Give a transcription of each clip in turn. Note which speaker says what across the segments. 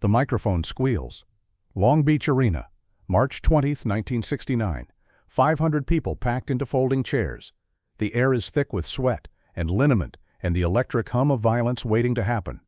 Speaker 1: The microphone squeals. Long Beach Arena, March 20, 1969. 500 people packed into folding chairs. The air is thick with sweat and liniment and the electric hum of violence waiting to happen.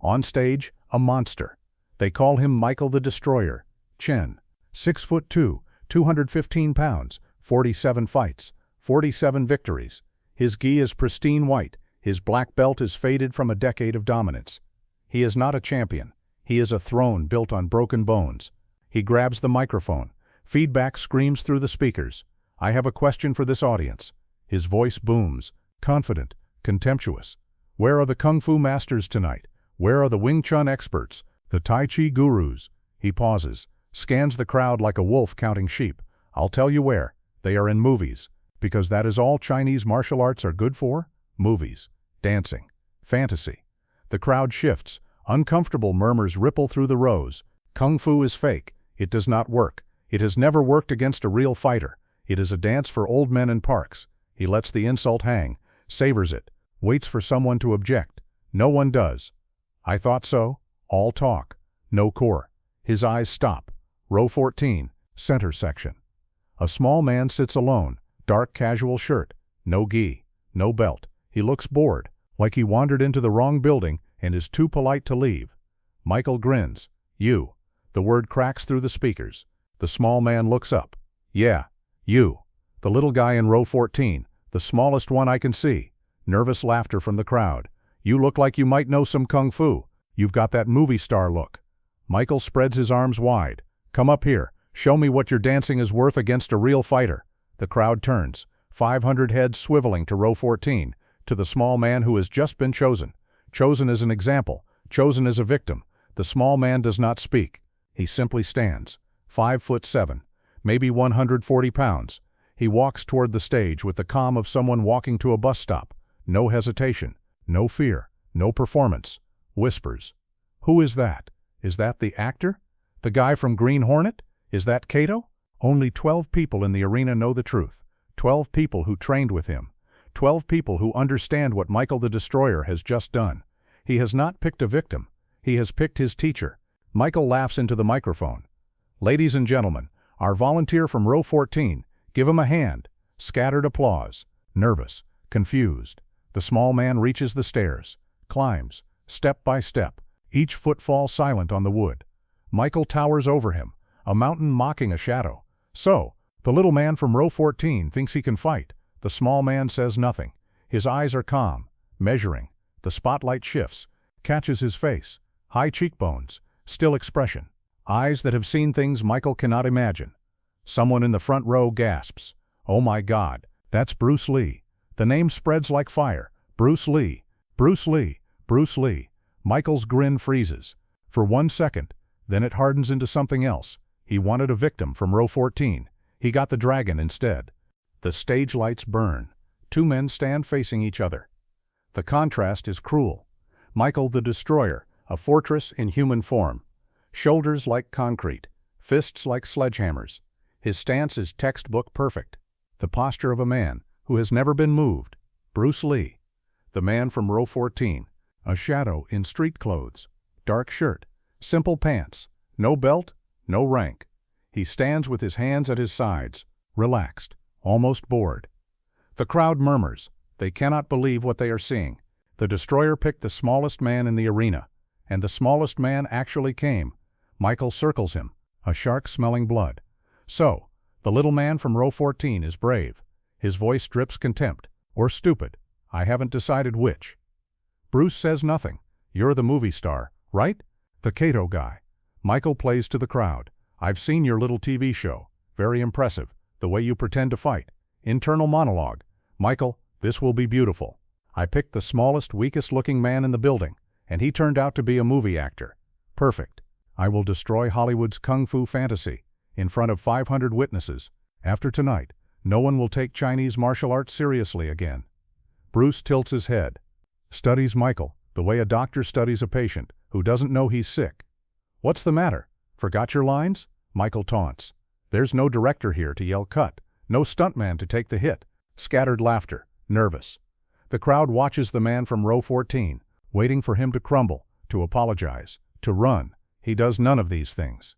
Speaker 1: On stage, a monster. They call him Michael the Destroyer. Chen, 6'2", 215 pounds, 47 fights, 47 victories. His gi is pristine white, his black belt is faded from a decade of dominance. He is not a champion. He is a throne built on broken bones. He grabs the microphone. Feedback screams through the speakers. I have a question for this audience. His voice booms, confident, contemptuous. Where are the Kung Fu masters tonight? Where are the Wing Chun experts, the Tai Chi gurus? He pauses, scans the crowd like a wolf counting sheep. I'll tell you where. They are in movies. Because that is all Chinese martial arts are good for? Movies, dancing, fantasy. The crowd shifts. Uncomfortable murmurs ripple through the rows. Kung Fu is fake. It does not work. It has never worked against a real fighter. It is a dance for old men in parks. He lets the insult hang, savors it, waits for someone to object. No one does. I thought so. All talk. No core. His eyes stop. Row 14, center section. A small man sits alone, dark casual shirt, no gi, no belt. He looks bored, like he wandered into the wrong building and is too polite to leave. Michael grins. You. The word cracks through the speakers. The small man looks up. Yeah, you. The little guy in row 14, the smallest one I can see. Nervous laughter from the crowd. You look like you might know some Kung Fu. You've got that movie star look. Michael spreads his arms wide. Come up here. Show me what your dancing is worth against a real fighter. The crowd turns, 500 heads swiveling to row 14, to the small man who has just been chosen. Chosen as an example, chosen as a victim. The small man does not speak. He simply stands. 5'7", maybe 140 pounds. He walks toward the stage with the calm of someone walking to a bus stop. No hesitation, no fear, no performance. Whispers. Who is that? Is that the actor? The guy from Green Hornet? Is that Kato? Only 12 people in the arena know the truth. 12 people who trained with him. 12 people who understand what Michael the Destroyer has just done. He has not picked a victim. He has picked his teacher. Michael laughs into the microphone. Ladies and gentlemen, our volunteer from row 14, give him a hand. Scattered applause. Nervous. Confused. The small man reaches the stairs. Climbs. Step by step. Each footfall silent on the wood. Michael towers over him. A mountain mocking a shadow. So, the little man from row 14 thinks he can fight. The small man says nothing. His eyes are calm, measuring. The spotlight shifts, catches his face. High cheekbones, still expression. Eyes that have seen things Michael cannot imagine. Someone in the front row gasps. Oh my God, that's Bruce Lee. The name spreads like fire. Bruce Lee. Bruce Lee. Bruce Lee. Michael's grin freezes. For 1 second, then it hardens into something else. He wanted a victim from row 14. He got the dragon instead. The stage lights burn. 2 men stand facing each other. The contrast is cruel. Michael the Destroyer, a fortress in human form. Shoulders like concrete, fists like sledgehammers. His stance is textbook perfect. The posture of a man who has never been moved. Bruce Lee. The man from row 14, a shadow in street clothes. Dark shirt, simple pants, no belt, no rank. He stands with his hands at his sides, relaxed, almost bored. The crowd murmurs. They cannot believe what they are seeing. The Destroyer picked the smallest man in the arena, and the smallest man actually came. Michael circles him, a shark smelling blood. So, the little man from row 14 is brave. His voice drips contempt, or stupid. I haven't decided which. Bruce says nothing. You're the movie star, right? The Kato guy. Michael plays to the crowd. I've seen your little TV show. Very impressive. The way you pretend to fight. Internal monologue. Michael, this will be beautiful. I picked the smallest, weakest-looking man in the building, and he turned out to be a movie actor. Perfect. I will destroy Hollywood's Kung Fu fantasy in front of 500 witnesses. After tonight, no one will take Chinese martial arts seriously again. Bruce tilts his head. Studies Michael, the way a doctor studies a patient who doesn't know he's sick. What's the matter? Forgot your lines? Michael taunts. There's no director here to yell cut, no stuntman to take the hit. Scattered laughter, nervous. The crowd watches the man from row 14, waiting for him to crumble, to apologize, to run. He does none of these things.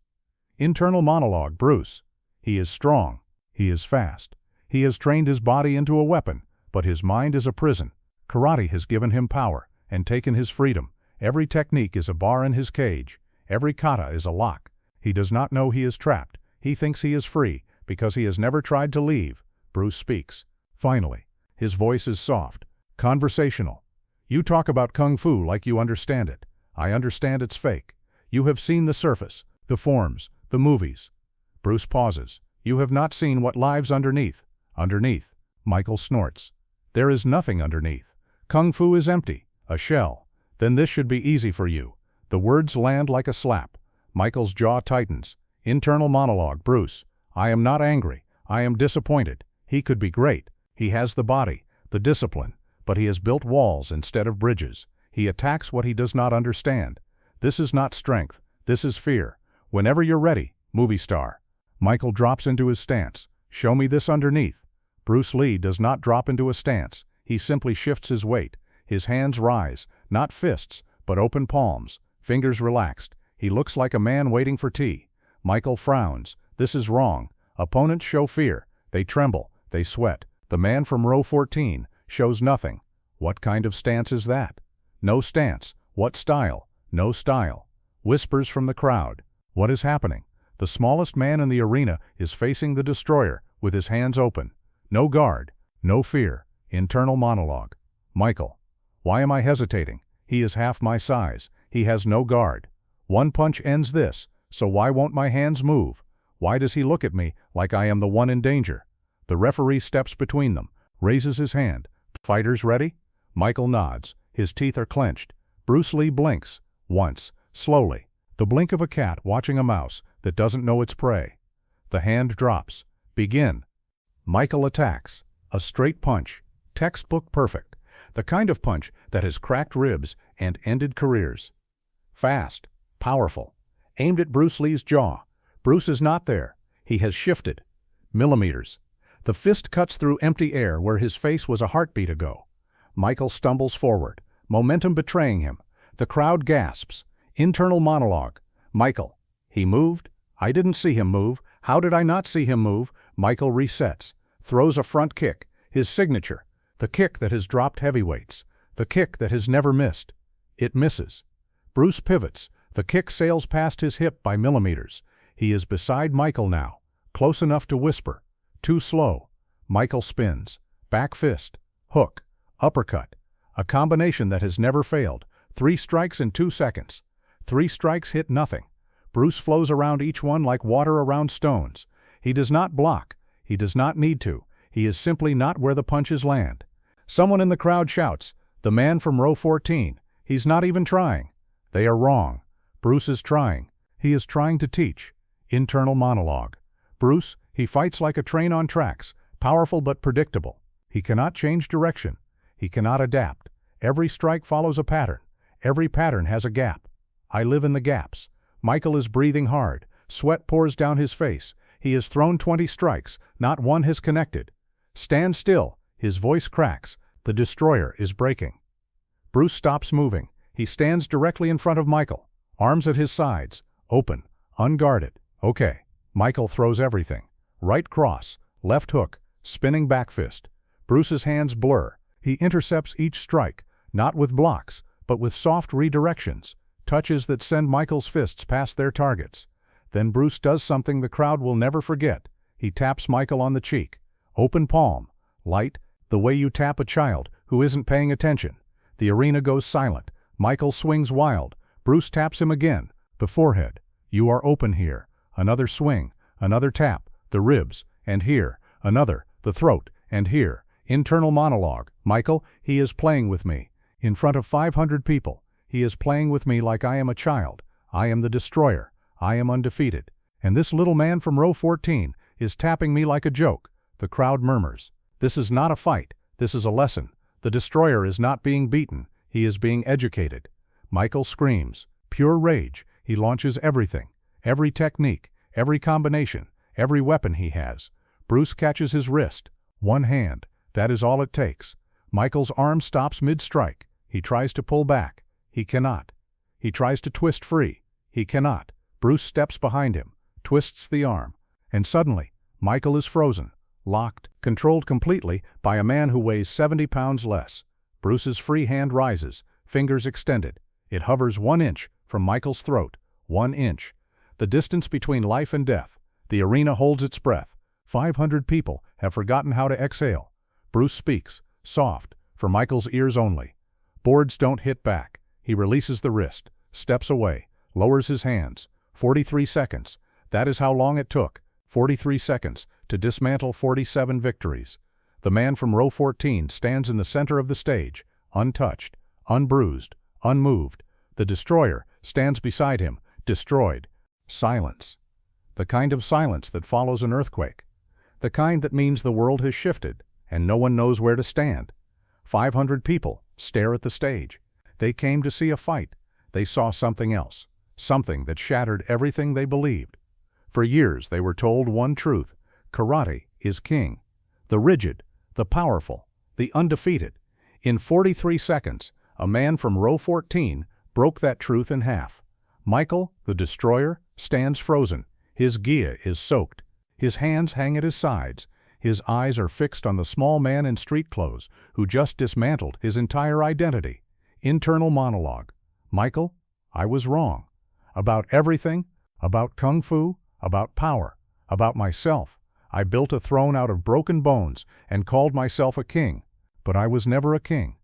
Speaker 1: Internal monologue, Bruce. He is strong. He is fast. He has trained his body into a weapon, but his mind is a prison. Karate has given him power and taken his freedom. Every technique is a bar in his cage. Every kata is a lock. He does not know he is trapped. He thinks he is free because he has never tried to leave. Bruce speaks. Finally, his voice is soft, conversational. You talk about kung fu like you understand it. I understand it's fake. You have seen the surface, the forms, the movies. Bruce pauses. You have not seen what lies underneath. Underneath. Michael snorts. There is nothing underneath. Kung fu is empty, a shell. Then this should be easy for you. The words land like a slap. Michael's jaw tightens. Internal monologue, Bruce. I am not angry. I am disappointed. He could be great. He has the body, the discipline, but he has built walls instead of bridges. He attacks what he does not understand. This is not strength. This is fear. Whenever you're ready, movie star. Michael drops into his stance. Show me this underneath. Bruce Lee does not drop into a stance. He simply shifts his weight. His hands rise, not fists, but open palms, fingers relaxed. He looks like a man waiting for tea. Michael frowns. This is wrong. Opponents show fear. They tremble. They sweat. The man from row 14 shows nothing. What kind of stance is that? No stance. What style? No style. Whispers from the crowd. What is happening? The smallest man in the arena is facing the destroyer with his hands open. No guard. No fear. Internal monologue. Michael. Why am I hesitating? He is half my size. He has no guard. One punch ends this, so why won't my hands move? Why does he look at me like I am the one in danger? The referee steps between them, raises his hand. Fighters ready? Michael nods. His teeth are clenched. Bruce Lee blinks. Once. Slowly. The blink of a cat watching a mouse that doesn't know its prey. The hand drops. Begin. Michael attacks. A straight punch. Textbook perfect. The kind of punch that has cracked ribs and ended careers. Fast. Powerful. Aimed at Bruce Lee's jaw. Bruce is not there. He has shifted. Millimeters. The fist cuts through empty air where his face was a heartbeat ago. Michael stumbles forward, momentum betraying him. The crowd gasps. Internal monologue. Michael. He moved? I didn't see him move. How did I not see him move? Michael resets. Throws a front kick. His signature. The kick that has dropped heavyweights. The kick that has never missed. It misses. Bruce pivots. The kick sails past his hip by millimeters. He is beside Michael now. Close enough to whisper. Too slow. Michael spins. Back fist. Hook. Uppercut. A combination that has never failed. 3 strikes in 2 seconds. 3 strikes hit nothing. Bruce flows around each one like water around stones. He does not block. He does not need to. He is simply not where the punches land. Someone in the crowd shouts, "The man from row 14. He's not even trying." They are wrong. Bruce is trying. He is trying to teach. Internal monologue. Bruce, he fights like a train on tracks, powerful but predictable. He cannot change direction. He cannot adapt. Every strike follows a pattern. Every pattern has a gap. I live in the gaps. Michael is breathing hard. Sweat pours down his face. He has thrown 20 strikes. Not one has connected. Stand still. His voice cracks. The destroyer is breaking. Bruce stops moving. He stands directly in front of Michael. Arms at his sides. Open. Unguarded. Okay. Michael throws everything. Right cross. Left hook. Spinning back fist. Bruce's hands blur. He intercepts each strike. Not with blocks, but with soft redirections. Touches that send Michael's fists past their targets. Then Bruce does something the crowd will never forget. He taps Michael on the cheek. Open palm. Light. The way you tap a child who isn't paying attention. The arena goes silent. Michael swings wild. Bruce taps him again. The forehead. You are open here. Another swing. Another tap. The ribs. And here. Another. The throat. And here. Internal monologue. Michael, he is playing with me. In front of 500 people. He is playing with me like I am a child. I am the destroyer. I am undefeated. And this little man from row 14 is tapping me like a joke. The crowd murmurs. This is not a fight. This is a lesson. The destroyer is not being beaten. He is being educated. Michael screams. Pure rage. He launches everything. Every technique. Every combination. Every weapon he has. Bruce catches his wrist. One hand. That is all it takes. Michael's arm stops mid-strike. He tries to pull back. He cannot. He tries to twist free. He cannot. Bruce steps behind him, twists the arm, and suddenly, Michael is frozen, locked, controlled completely by a man who weighs 70 pounds less. Bruce's free hand rises, fingers extended. It hovers 1 inch from Michael's throat. 1 inch. The distance between life and death. The arena holds its breath. 500 people have forgotten how to exhale. Bruce speaks, soft, for Michael's ears only. Boards don't hit back. He releases the wrist, steps away, lowers his hands. 43 seconds. That is how long it took. 43 seconds to dismantle 47 victories. The man from row 14 stands in the center of the stage, untouched, unbruised, unmoved. The destroyer stands beside him, destroyed. Silence. The kind of silence that follows an earthquake. The kind that means the world has shifted, and no one knows where to stand. 500 people stare at the stage. They came to see a fight. They saw something else, something that shattered everything they believed. For years they were told one truth: karate is king. The rigid, the powerful, the undefeated. In 43 seconds, a man from row 14 broke that truth in half. Michael, the destroyer, stands frozen. His gi is soaked. His hands hang at his sides. His eyes are fixed on the small man in street clothes who just dismantled his entire identity. Internal monologue. Michael, I was wrong. About everything, about kung fu, about power, about myself. I built a throne out of broken bones and called myself a king. But I was never a king.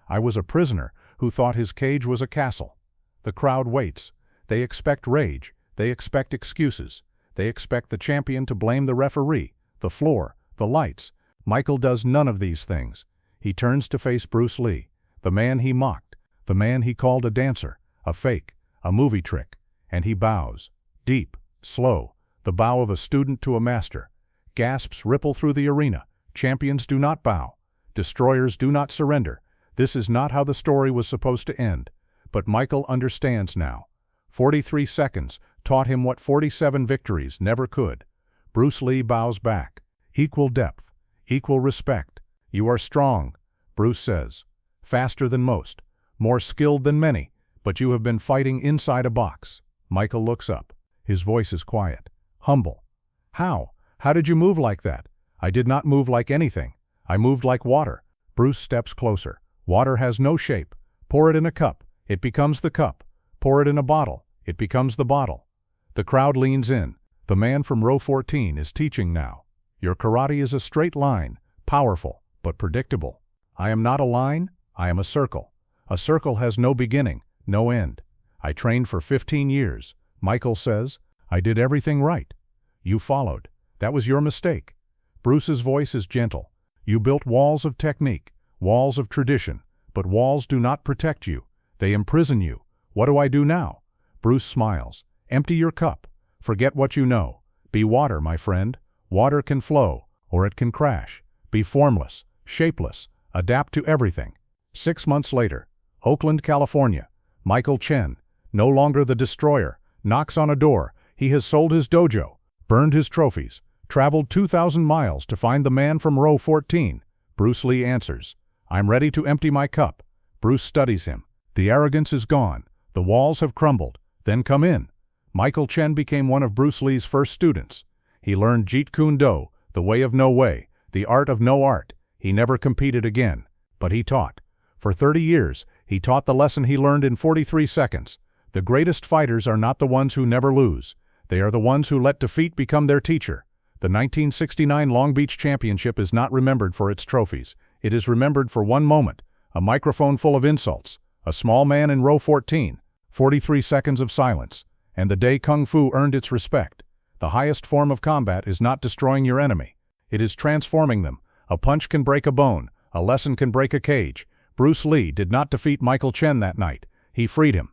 Speaker 1: I was a prisoner who thought his cage was a castle. The crowd waits. They expect rage. They expect excuses. They expect the champion to blame the referee, the floor, the lights. Michael does none of these things. He turns to face Bruce Lee, the man he mocked, the man he called a dancer, a fake, a movie trick, and he bows. Deep, slow, the bow of a student to a master. Gasps ripple through the arena. Champions do not bow. Destroyers do not surrender. This is not how the story was supposed to end. But Michael understands now. 43 seconds taught him what 47 victories never could. Bruce Lee bows back. Equal depth, equal respect. You are strong, Bruce says. Faster than most, more skilled than many, but you have been fighting inside a box. Michael looks up. His voice is quiet, humble. How? How did you move like that? I did not move like anything. I moved like water. Bruce steps closer. Water has no shape. Pour it in a cup. It becomes the cup. Pour it in a bottle. It becomes the bottle. The crowd leans in. The man from row 14 is teaching now. Your karate is a straight line, powerful, but predictable. I am not a line, I am a circle. A circle has no beginning, no end. I trained for 15 years. Michael says, I did everything right. You followed. That was your mistake. Bruce's voice is gentle. You built walls of technique, walls of tradition, but walls do not protect you. They imprison you. What do I do now? Bruce smiles. Empty your cup. Forget what you know. Be water, my friend. Water can flow, or it can crash. Be formless, shapeless, adapt to everything. 6 months later, Oakland, California. Michael Chen, no longer the destroyer, knocks on a door. He has sold his dojo, burned his trophies, traveled 2,000 miles to find the man from row 14. Bruce Lee answers, I'm ready to empty my cup. Bruce studies him. The arrogance is gone. The walls have crumbled. Then come in. Michael Chen became one of Bruce Lee's first students. He learned Jeet Kune Do, the way of no way, the art of no art. He never competed again, but he taught. For 30 years, he taught the lesson he learned in 43 seconds. The greatest fighters are not the ones who never lose. They are the ones who let defeat become their teacher. The 1969 Long Beach Championship is not remembered for its trophies. It is remembered for one moment, a microphone full of insults, a small man in row 14, 43 seconds of silence, and the day Kung Fu earned its respect. The highest form of combat is not destroying your enemy. It is transforming them. A punch can break a bone. A lesson can break a cage. Bruce Lee did not defeat Michael Chen that night. He freed him.